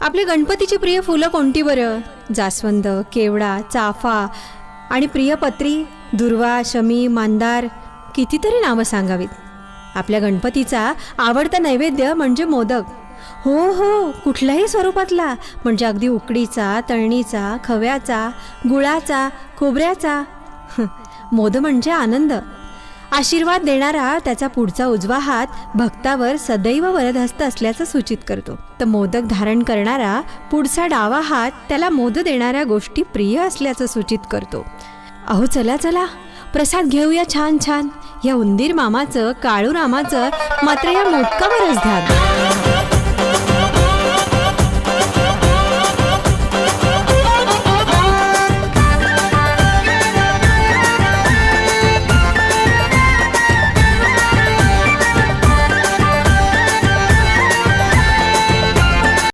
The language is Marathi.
आपली गणपतीची प्रिय फुलं कोणती बरं? जास्वंद, केवडा, चाफा आणि प्रियपत्री, दुर्वा, शमी, मंदार, कितीतरी नावं सांगावीत. आपल्या गणपतीचा आवडता नैवेद्य म्हणजे मोदक. हो हो, कुठल्याही स्वरूपातला, म्हणजे अगदी उकडीचा, तळणीचा, खव्याचा, गुळाचा, खोबऱ्याचा. मोद म्हणजे आनंद. आशीर्वाद देणारा त्याचा पुढचा उजवा हात भक्तावर सदैव वरदहस्त असल्याचं सूचित करतो. तर मोदक धारण करणारा पुढचा डावा हात त्याला मोद देणाऱ्या गोष्टी प्रिय असल्याचं सूचित करतो. अहो चला चला, प्रसाद घेऊया छान छान. या उंदीर मामाचं, काळू रामाचं मात्र या मोदकावरच ध्यान.